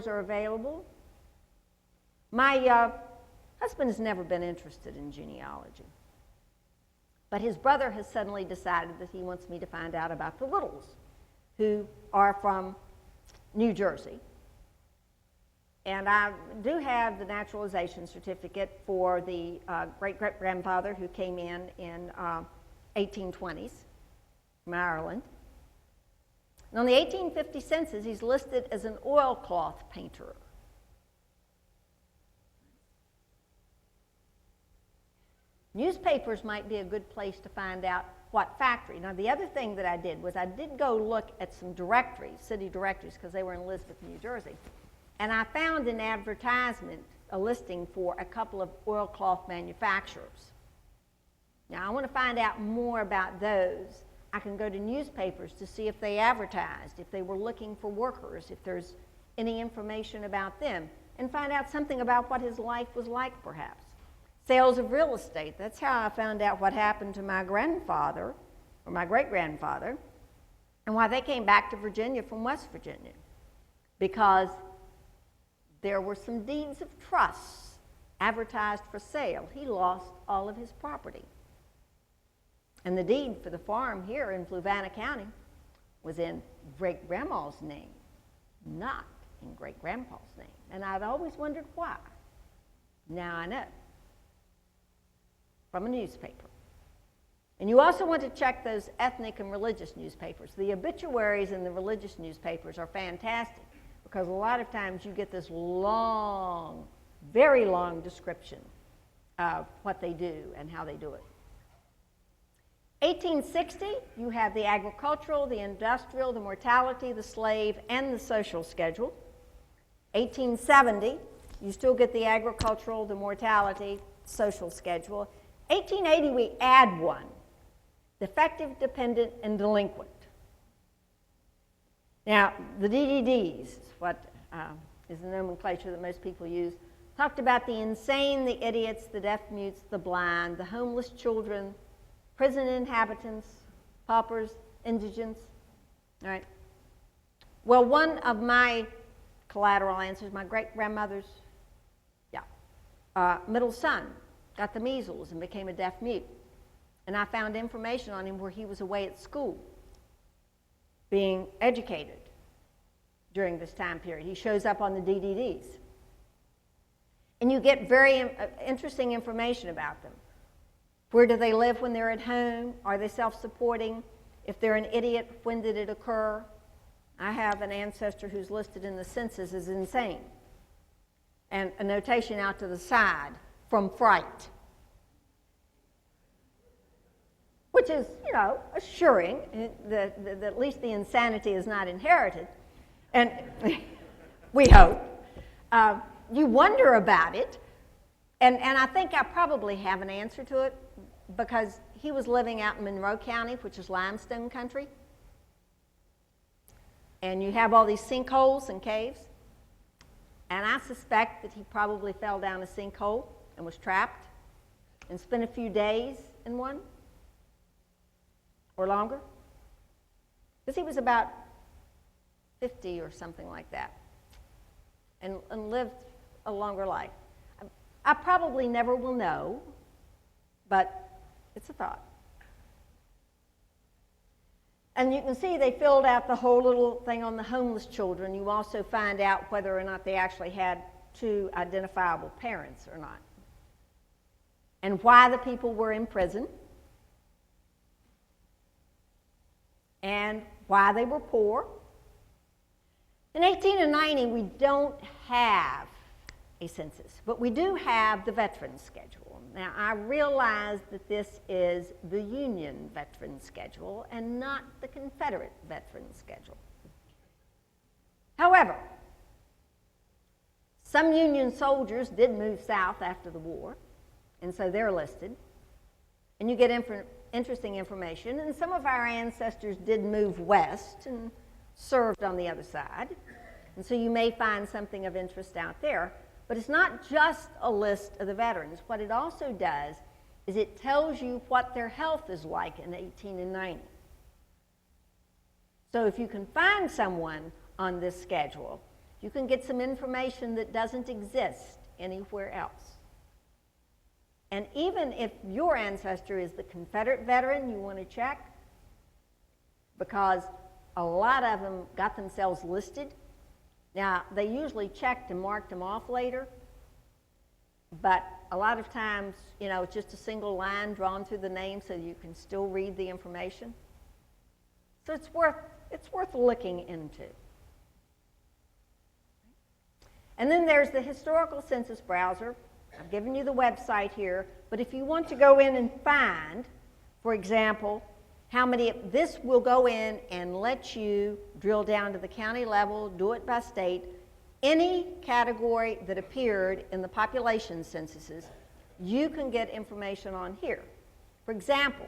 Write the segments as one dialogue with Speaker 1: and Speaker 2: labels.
Speaker 1: are available. My husband has never been interested in genealogy, but his brother has suddenly decided that he wants me to find out about the Littles, who are from New Jersey. And I do have the naturalization certificate for the great-great-grandfather who came in 1820s from Ireland. And on the 1850 census, he's listed as an oilcloth painter. Newspapers might be a good place to find out what factory. Now, the other thing that I did was I did go look at some directories, city directories, because they were in Elizabeth, New Jersey. And I found an advertisement, a listing for a couple of oilcloth manufacturers. Now, I want to find out more about those. I can go to newspapers to see if they advertised, if they were looking for workers, if there's any information about them, and find out something about what his life was like, perhaps. Sales of real estate, that's how I found out what happened to my grandfather, or my great-grandfather, and why they came back to Virginia from West Virginia. Because there were some deeds of trust advertised for sale. He lost all of his property. And the deed for the farm here in Fluvanna County was in great-grandma's name, not in great-grandpa's name. And I've always wondered why. Now I know. From a newspaper. And you also want to check those ethnic and religious newspapers. The obituaries in the religious newspapers are fantastic because a lot of times you get this long, very long description of what they do and how they do it. 1860, you have the agricultural, the industrial, the mortality, the slave, and the social schedule. 1870, you still get the agricultural, the mortality, social schedule. 1880, we add one, defective, dependent, and delinquent. Now, the DDDs, what is the nomenclature that most people use, talked about the insane, the idiots, the deaf mutes, the blind, the homeless children, prison inhabitants, paupers, indigents. All right. Well, one of my collateral answers, my great-grandmother's middle son, got the measles and became a deaf mute. And I found information on him where he was away at school being educated during this time period. He shows up on the DDDs. And you get very interesting information about them. Where do they live when they're at home? Are they self-supporting? If they're an idiot, when did it occur? I have an ancestor who's listed in the census as insane. And a notation out to the side, from fright. Which is, assuring that at least the insanity is not inherited. And we hope. You wonder about it. And I think I probably have an answer to it because he was living out in Monroe County, which is limestone country. And you have all these sinkholes and caves. And I suspect that he probably fell down a sinkhole and was trapped and spent a few days in one or longer. Because he was about 50 or something like that and lived a longer life. I probably never will know, but it's a thought. And you can see they filled out the whole little thing on the homeless children. You also find out whether or not they actually had two identifiable parents or not. And why the people were in prison. And why they were poor. In 1890, we don't have a census, but we do have the veterans schedule. Now, I realize that this is the Union veterans schedule and not the Confederate veterans schedule. However, some Union soldiers did move south after the war, and so they're listed. And you get interesting information, and some of our ancestors did move west and served on the other side, and so you may find something of interest out there. But it's not just a list of the veterans. What it also does is it tells you what their health is like in 1890. So if you can find someone on this schedule You can get some information that doesn't exist anywhere else. And even if your ancestor is the Confederate veteran you want to check, because a lot of them got themselves listed. Now, they usually checked and marked them off later, but a lot of times, you know, it's just a single line drawn through the name so you can still read the information. So it's worth looking into. And then there's the Historical Census Browser. I've given you the website here, but if you want to go in and find, for example, how many, this will go in and let you drill down to the county level, do it by state, any category that appeared in the population censuses, you can get information on here. For example,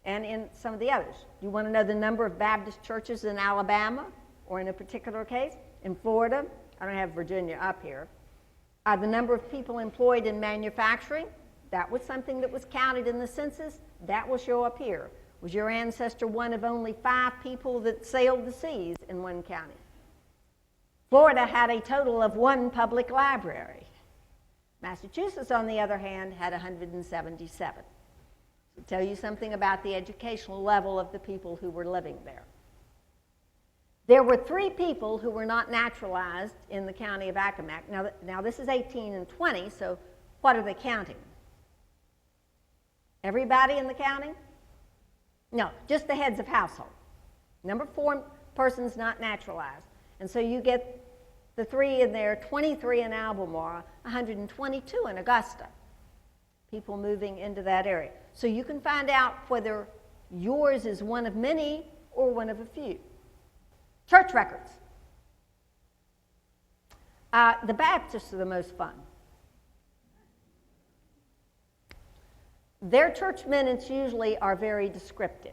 Speaker 1: and in some of the others, you want to know the number of Baptist churches in Alabama, or in a particular case, in Florida. I don't have Virginia up here. The number of people employed in manufacturing, that was something that was counted in the census, that will show up here. Was your ancestor one of only 5 people that sailed the seas in one county? Florida had a total of 1 public library. Massachusetts, on the other hand, had 177. To tell you something about the educational level of the people who were living there. There were 3 people who were not naturalized in the county of Accomack. Now this is 18 and 20, so what are they counting? Everybody in the county? No, just the heads of household. Number 4 persons not naturalized. And so you get the 3 in there, 23 in Albemarle, 122 in Augusta. People moving into that area. So you can find out whether yours is one of many or one of a few. Church records. The Baptists are the most fun. Their church minutes usually are very descriptive.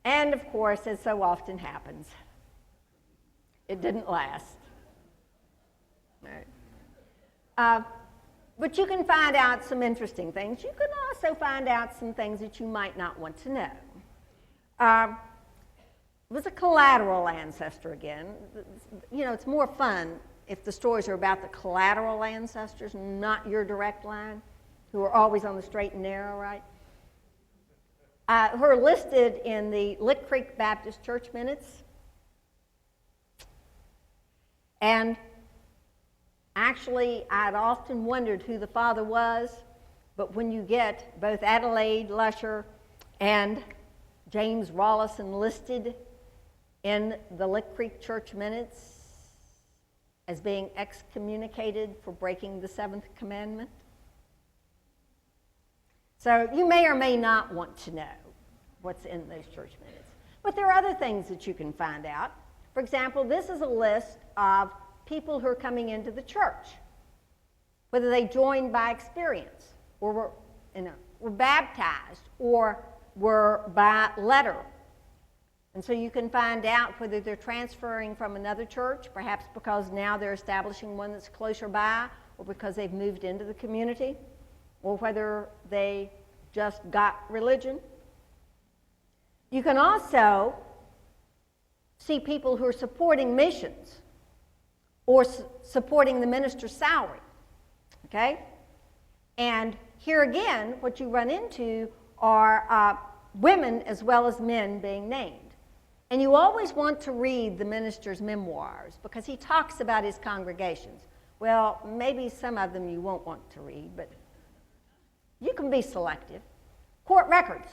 Speaker 1: And of course, as so often happens, it didn't last. Right. But you can find out some interesting things. You can also find out some things that you might not want to know. It was a collateral ancestor again. You know, it's more fun if the stories are about the collateral ancestors, not your direct line, who are always on the straight and narrow, right? Who are listed in the Lick Creek Baptist Church minutes. And actually, I'd often wondered who the father was, but when you get both Adelaide Lusher and James Rawlison listed in the Lick Creek Church minutes as being excommunicated for breaking the 7th commandment. So you may or may not want to know what's in those church minutes. But there are other things that you can find out. For example, this is a list of people who are coming into the church, whether they joined by experience or were baptized or were by letter. And so you can find out whether they're transferring from another church, perhaps because now they're establishing one that's closer by, or because they've moved into the community, or whether they just got religion. You can also see people who are supporting missions or supporting the minister's salary, okay? And here again, what you run into are women as well as men being named. And you always want to read the minister's memoirs because he talks about his congregations. Well, maybe some of them you won't want to read, but you can be selective. Court records.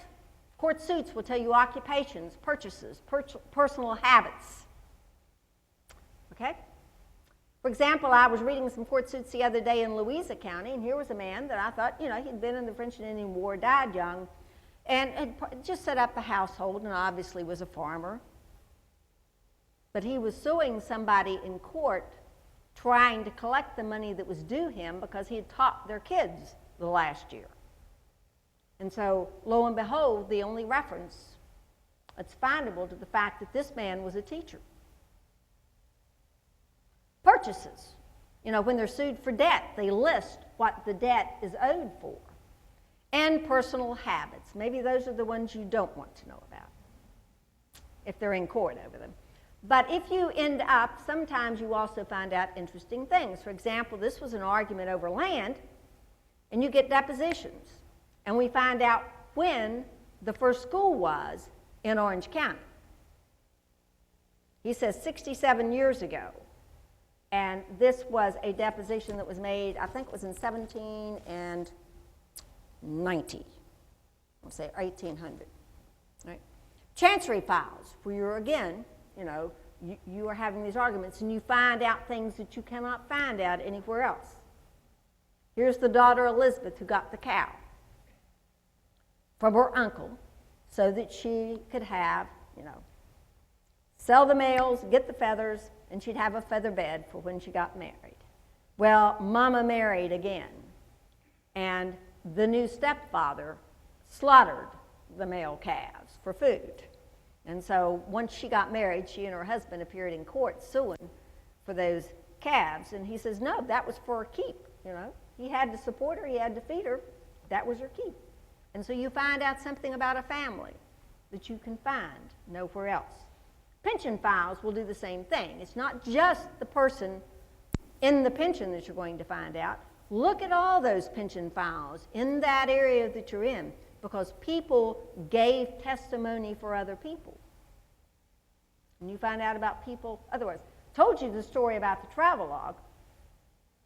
Speaker 1: Court suits will tell you occupations, purchases, personal habits. Okay? For example, I was reading some court suits the other day in Louisa County, and here was a man that I thought, you know, he'd been in the French and Indian War, died young, and had just set up a household and obviously was a farmer. But he was suing somebody in court trying to collect the money that was due him because he had taught their kids the last year. And so, lo and behold, the only reference that's findable to the fact that this man was a teacher. Purchases. You know, when they're sued for debt, they list what the debt is owed for. And personal habits. Maybe those are the ones you don't want to know about if they're in court over them. But if you end up, sometimes you also find out interesting things. For example, this was an argument over land, and you get depositions. And we find out when the first school was in Orange County. He says 67 years ago. And this was a deposition that was made, I think it was in 1790. I'll say 1800. Right? Chancery files, where you're again, you are having these arguments and you find out things that you cannot find out anywhere else. Here's the daughter Elizabeth who got the cow from her uncle so that she could have, sell the males, get the feathers, and she'd have a feather bed for when she got married. Well, Mama married again, and the new stepfather slaughtered the male calves for food. And so once she got married, she and her husband appeared in court suing for those calves. And he says, no, that was for her keep. He had to support her, he had to feed her. That was her keep. And so you find out something about a family that you can find nowhere else. Pension files will do the same thing. It's not just the person in the pension that you're going to find out. Look at all those pension files in that area that you're in, because people gave testimony for other people. And you find out about people otherwise. Told you the story about the travelogue.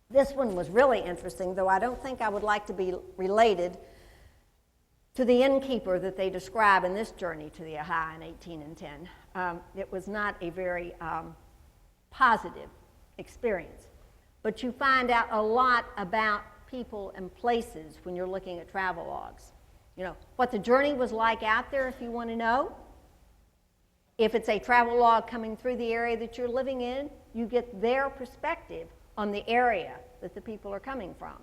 Speaker 1: This one was really interesting, though I don't think I would like to be related to the innkeeper that they describe in this journey to the Ohio in 1810. It was not a very positive experience. But you find out a lot about people and places when you're looking at travelogues. What the journey was like out there, if you want to know. If it's a travelogue coming through the area that you're living in, you get their perspective on the area that the people are coming from.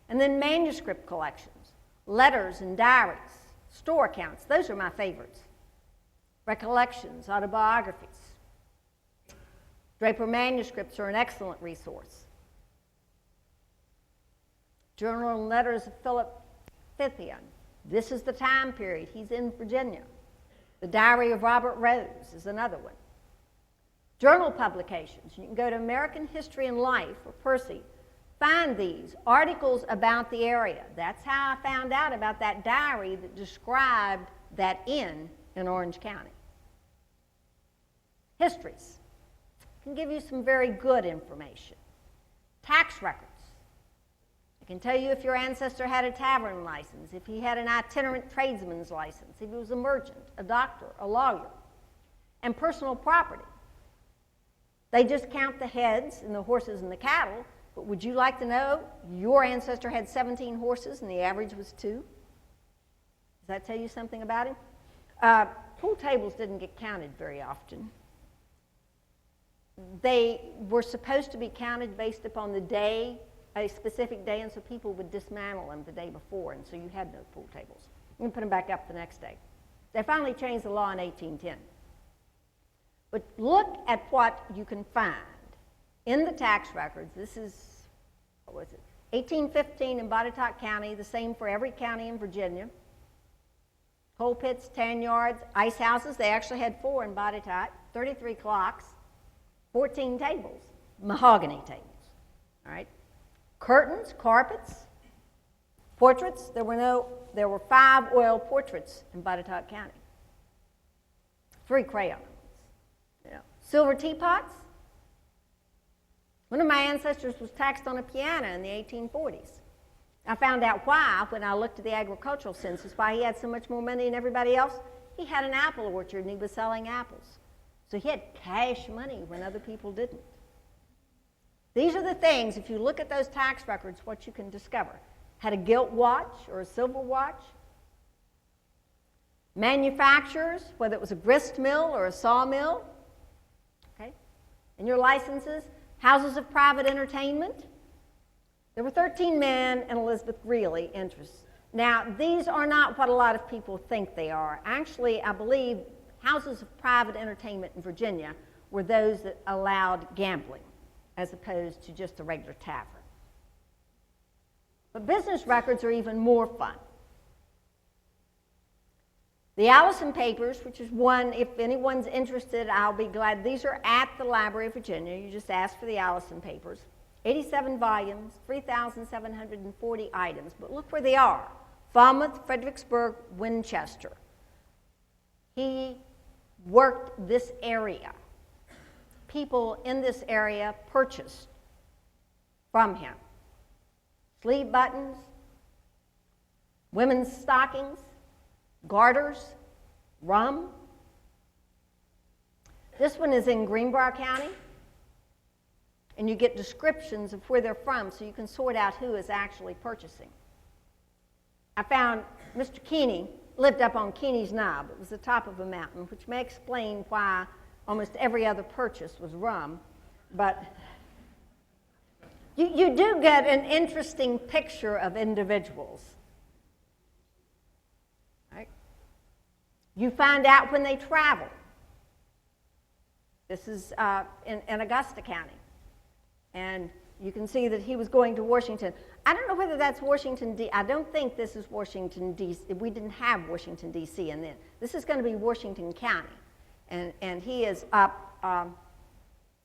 Speaker 1: And then manuscript collections, letters and diaries, store accounts. Those are my favorites. Recollections, autobiographies. Draper manuscripts are an excellent resource. Journal and letters of Philip Fithian. This is the time period. He's in Virginia. The Diary of Robert Rose is another one. Journal publications. You can go to American History and Life or Percy. Find these articles about the area. That's how I found out about that diary that described that inn in Orange County. Histories can give you some very good information. Tax records. I can tell you if your ancestor had a tavern license, if he had an itinerant tradesman's license, if he was a merchant, a doctor, a lawyer. And personal property. They just count the heads and the horses and the cattle, but would you like to know your ancestor had 17 horses and the average was 2? Does that tell you something about him? Pool tables didn't get counted very often. They were supposed to be counted based upon the day, a specific day, and so people would dismantle them the day before, and so you had no pool tables. You can put them back up the next day. They finally changed the law in 1810. But look at what you can find in the tax records. This is, 1815 in Botetourt County, the same for every county in Virginia. Coal pits, tan yards, ice houses. They actually had 4 in Botetourt, 33 clocks, 14 tables, mahogany tables, all right? Curtains, carpets, portraits. There were 5 oil portraits in Botetourt County. 3 crayons. Silver teapots. One of my ancestors was taxed on a piano in the 1840s. I found out why when I looked at the agricultural census, why he had so much more money than everybody else. He had an apple orchard and he was selling apples. So he had cash money when other people didn't. These are the things, if you look at those tax records, what you can discover. Had a gilt watch or a silver watch. Manufacturers, whether it was a grist mill or a sawmill. Okay. And your licenses, houses of private entertainment. There were 13 men and Elizabeth Greeley interests. Now, these are not what a lot of people think they are. Actually, I believe houses of private entertainment in Virginia were those that allowed gambling, as opposed to just a regular tavern. But business records are even more fun. The Allison Papers, which is one, if anyone's interested, I'll be glad. These are at the Library of Virginia. You just ask for the Allison Papers. 87 volumes, 3,740 items. But look where they are. Falmouth, Fredericksburg, Winchester. He worked this area. People in this area purchased from him sleeve buttons, women's stockings, garters, rum. This one is in Greenbrier County, and you get descriptions of where they're from so you can sort out who is actually purchasing. I found Mr. Keeney lived up on Keeney's Knob. It was the top of a mountain, which may explain why almost every other purchase was rum, but you do get an interesting picture of individuals. Right? You find out when they travel. This is in Augusta County, and you can see that he was going to Washington. I don't know whether that's Washington, D.C. I don't think this is Washington, D.C. We didn't have Washington, D.C. and then. This is going to be Washington County. And he is up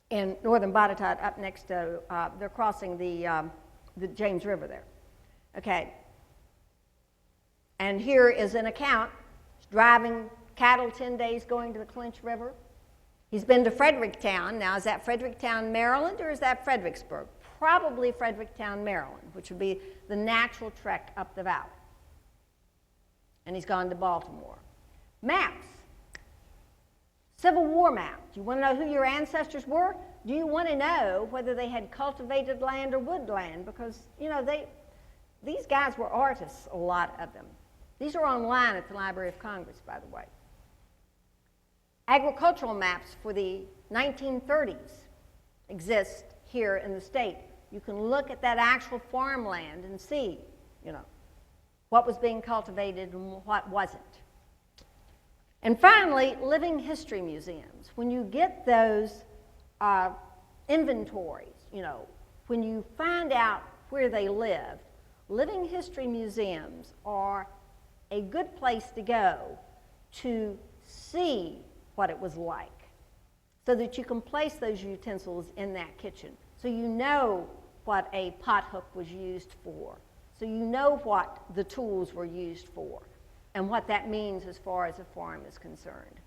Speaker 1: in northern Botetourt, up next to, they're crossing the James River there. Okay. And here is an account. He's driving cattle 10 days going to the Clinch River. He's been to Fredericktown. Now, is that Fredericktown, Maryland, or is that Fredericksburg? Probably Fredericktown, Maryland, which would be the natural trek up the valley. And he's gone to Baltimore. Maps. Civil War map. Do you want to know who your ancestors were? Do you want to know whether they had cultivated land or woodland? Because, you know, these guys were artists, a lot of them. These are online at the Library of Congress, by the way. Agricultural maps for the 1930s exist here in the state. You can look at that actual farmland and see, you know, what was being cultivated and what wasn't. And finally, living history museums. When you get those inventories, you know, when you find out where they lived, living history museums are a good place to go to see what it was like, so that you can place those utensils in that kitchen, so you know what a pot hook was used for, so you know what the tools were used for, and what that means as far as a farm is concerned.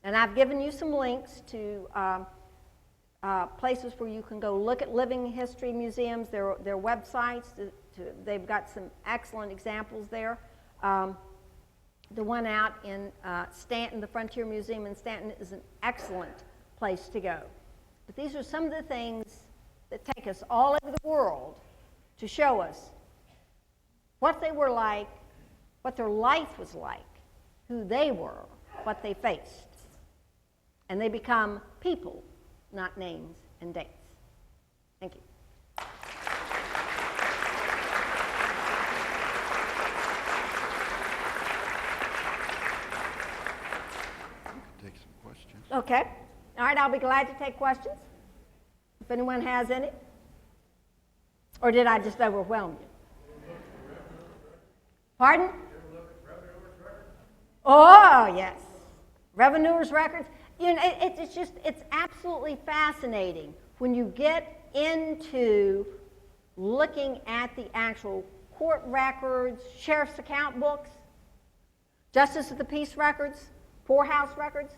Speaker 1: And I've given you some links to places where you can go look at living history museums, their websites. They've got some excellent examples there. The one out in Stanton, the Frontier Museum in Stanton, is an excellent place to go. But these are some of the things that take us all over the world to show us what they were like, what their life was like, who they were, what they faced. And they become people, not names and dates. Thank you.
Speaker 2: Take some questions.
Speaker 1: Okay. All right, I'll be glad to take questions if anyone has any. Or did I just overwhelm you? Pardon? Oh, yes. Revenuers records. You know, it's absolutely fascinating when you get into looking at the actual court records, sheriff's account books, justice of the peace records, poorhouse records.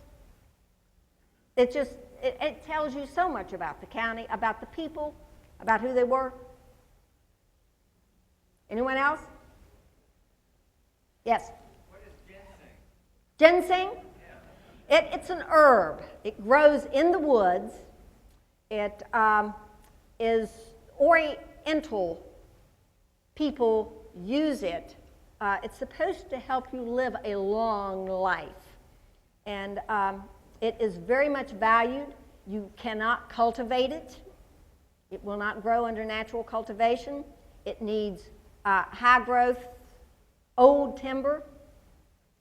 Speaker 1: It tells you so much about the county, about the people, about who they were. Anyone else? Yes?
Speaker 3: What is ginseng?
Speaker 1: Ginseng? It's an herb. It grows in the woods. It is Oriental people use it. It's supposed to help you live a long life. And it is very much valued. You cannot cultivate it. It will not grow under natural cultivation. It needs high growth, old timber,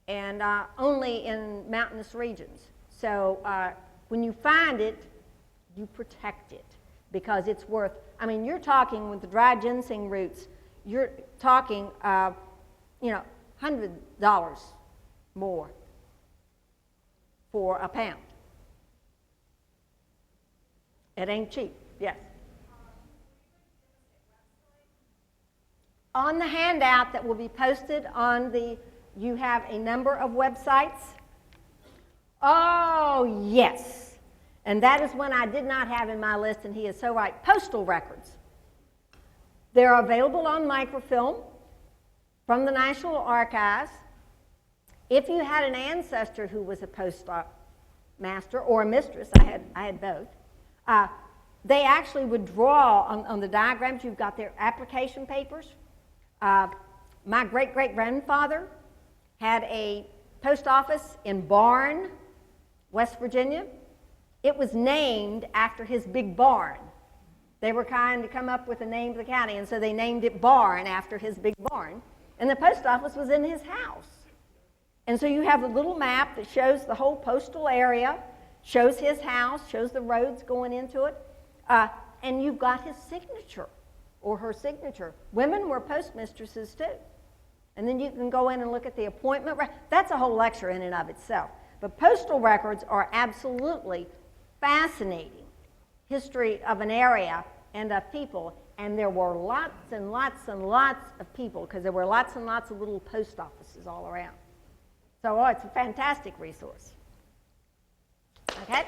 Speaker 1: and only in mountainous regions. So when you find it, you protect it because it's worth, I mean, you're talking with the dry ginseng roots, you're talking, $100 more for a pound. It ain't cheap, yes. On the handout that will be posted on you have a number of websites. Oh, yes. And that is one I did not have in my list, and he is so right. Postal records. They're available on microfilm from the National Archives. If you had an ancestor who was a postmaster or a mistress, I had both, they actually would draw on the diagrams. You've got their application papers. My great-great-grandfather had a post office in Barn, West Virginia. It was named after his big barn. They were trying to come up with a name of the county, and so they named it Barn after his big barn. And the post office was in his house. And so you have a little map that shows the whole postal area, shows his house, shows the roads going into it, and you've got his signature or her signature. Women were postmistresses too. And then you can go in and look at the appointment. That's a whole lecture in and of itself. But postal records are absolutely fascinating history of an area and of people. And there were lots and lots and lots of people because there were lots and lots of little post offices all around. So it's a fantastic resource. Okay?